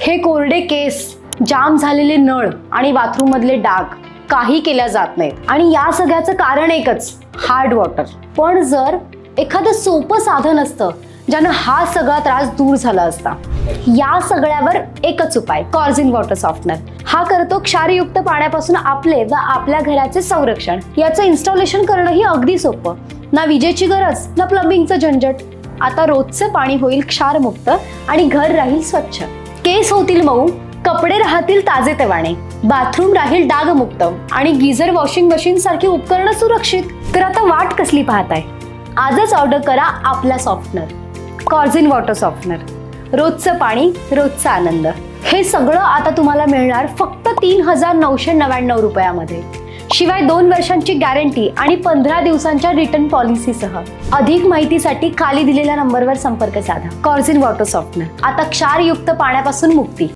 हे कोरडे केस, जाम झालेले नळ आणि बाथरूम मधले डाग काही केल्या जात नाहीत आणि या सगळ्याचं कारण एकच, हार्ड वॉटर. पण जर एखादं सोपं साधन असतं ज्यानं हा सगळा त्रास दूर झाला असता. या सगळ्यावर एकच उपाय, कॉर्झिन वॉटर सॉफ्टनर. हा करतो क्षारयुक्त पाण्यापासून आपले व आपल्या घराचे संरक्षण. याचं इन्स्टॉलेशन करणंही अगदी सोपं. ना विजेची गरज, ना प्लंबिंगचं झंझट. आता रोजचं पाणी होईल क्षारमुक्त आणि घर राहील स्वच्छ. केस होतील मऊ, कपडे राहतील ताजेतवाने, बाथरूम राहील डागमुक्त आणि गीझर, वॉशिंग मशीन सारखी उपकरणं सुरक्षित. तर आता वाट कसली पाहताय? आजच ऑर्डर करा आपला सॉफ्टनर, कॉर्झिन वॉटर सॉफ्टनर. रोजचं पाणी, रोजचा आनंद. हे सगळं आता तुम्हाला मिळणार फक्त 3,999 रुपयामध्ये. शिवाय 2 वर्षांची गॅरंटी आणि 15 दिवसांच्या रिटर्न पॉलिसीसह. अधिक माहितीसाठी खाली दिलेल्या नंबरवर संपर्क साधा. कॉर्झिन वॉटर सॉफ्टनर, आता क्षारयुक्त पाण्यापासून मुक्ती.